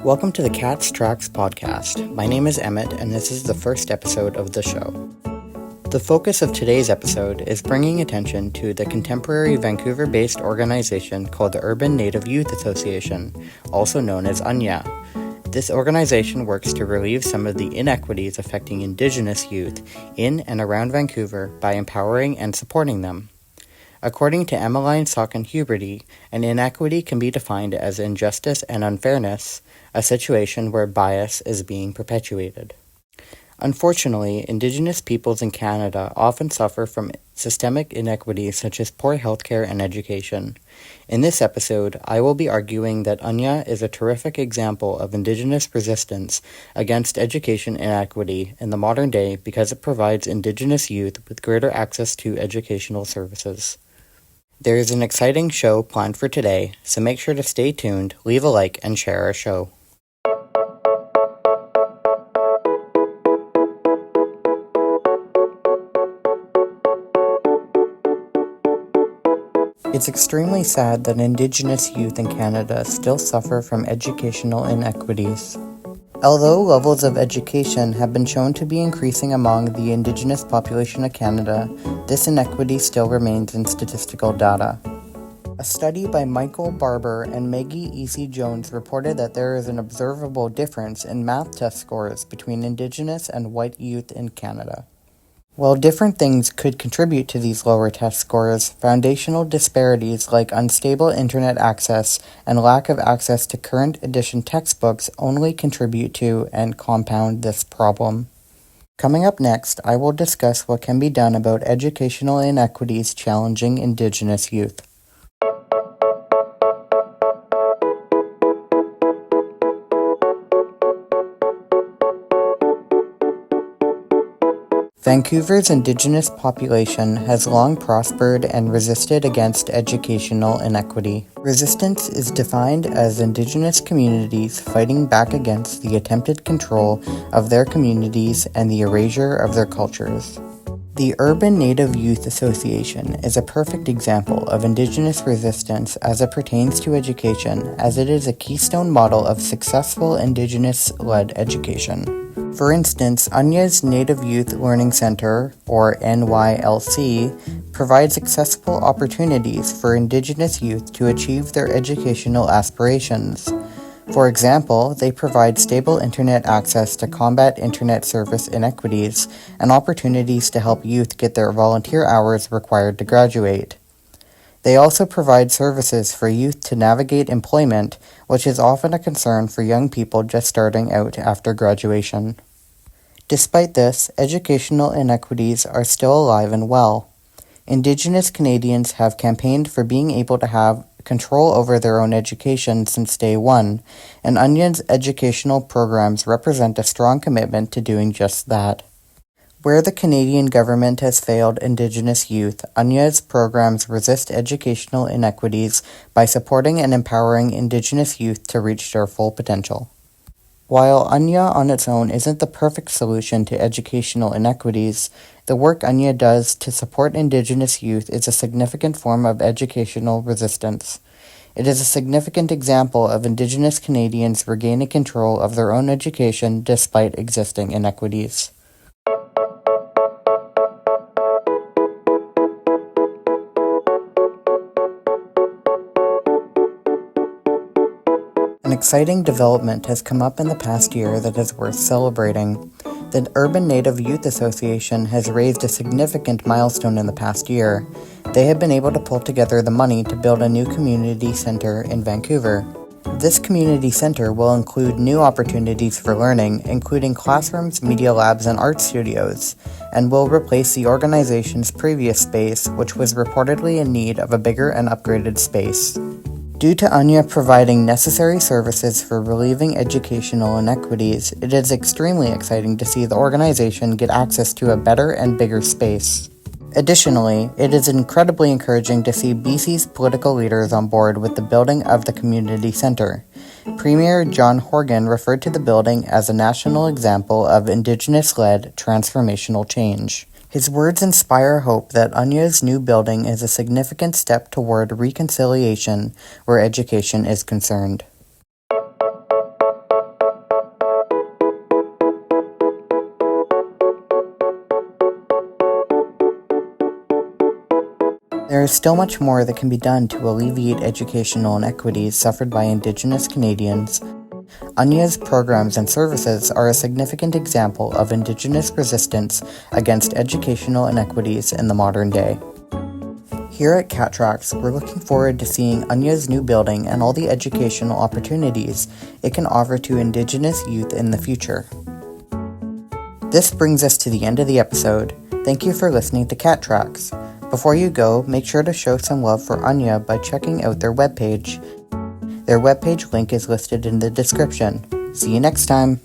Welcome to the Cats Tracks podcast. My name is Emmett, and this is the first episode of the show. The focus of today's episode is bringing attention to the contemporary Vancouver-based organization called the Urban Native Youth Association, also known as UNYA. This organization works to relieve some of the inequities affecting Indigenous youth in and around Vancouver by empowering and supporting them. According to Emmeline Saucon-Huberty, an inequity can be defined as injustice and unfairness, a situation where bias is being perpetuated. Unfortunately, Indigenous peoples in Canada often suffer from systemic inequities such as poor healthcare and education. In this episode, I will be arguing that UNYA is a terrific example of Indigenous resistance against education inequity in the modern day because it provides Indigenous youth with greater access to educational services. There is an exciting show planned for today, so make sure to stay tuned, leave a like, and share our show. It's extremely sad that Indigenous youth in Canada still suffer from educational inequities. Although levels of education have been shown to be increasing among the Indigenous population of Canada, this inequity still remains in statistical data. A study by Michael Barber and Maggie E.C. Jones reported that there is an observable difference in math test scores between Indigenous and white youth in Canada. While different things could contribute to these lower test scores, foundational disparities like unstable internet access and lack of access to current edition textbooks only contribute to and compound this problem. Coming up next, I will discuss what can be done about educational inequities challenging Indigenous youth. Vancouver's Indigenous population has long prospered and resisted against educational inequity. Resistance is defined as Indigenous communities fighting back against the attempted control of their communities and the erasure of their cultures. The Urban Native Youth Association is a perfect example of Indigenous resistance as it pertains to education, as it is a keystone model of successful Indigenous-led education. For instance, UNYA's Native Youth Learning Center, or NYLC, provides accessible opportunities for Indigenous youth to achieve their educational aspirations. For example, they provide stable internet access to combat internet service inequities and opportunities to help youth get their volunteer hours required to graduate. They also provide services for youth to navigate employment, which is often a concern for young people just starting out after graduation. Despite this, educational inequities are still alive and well. Indigenous Canadians have campaigned for being able to have control over their own education since day one, and UNYA's educational programs represent a strong commitment to doing just that. Where the Canadian government has failed Indigenous youth, UNYA's programs resist educational inequities by supporting and empowering Indigenous youth to reach their full potential. While UNYA on its own isn't the perfect solution to educational inequities, the work UNYA does to support Indigenous youth is a significant form of educational resistance. It is a significant example of Indigenous Canadians regaining control of their own education despite existing inequities. An exciting development has come up in the past year that is worth celebrating. The Urban Native Youth Association has raised a significant milestone in the past year. They have been able to pull together the money to build a new community center in Vancouver. This community center will include new opportunities for learning, including classrooms, media labs, and art studios, and will replace the organization's previous space, which was reportedly in need of a bigger and upgraded space. Due to UNYA providing necessary services for relieving educational inequities, it is extremely exciting to see the organization get access to a better and bigger space. Additionally, it is incredibly encouraging to see BC's political leaders on board with the building of the community centre. Premier John Horgan referred to the building as a national example of Indigenous-led transformational change. His words inspire hope that UNYA's new building is a significant step toward reconciliation where education is concerned. There is still much more that can be done to alleviate educational inequities suffered by Indigenous Canadians. UNYA's programs and services are a significant example of Indigenous resistance against educational inequities in the modern day. Here at Cat Tracks, we're looking forward to seeing UNYA's new building and all the educational opportunities it can offer to Indigenous youth in the future. This brings us to the end of the episode. Thank you for listening to Cat Tracks. Before you go, make sure to show some love for UNYA by checking out their webpage. Their webpage link is listed in the description. See you next time!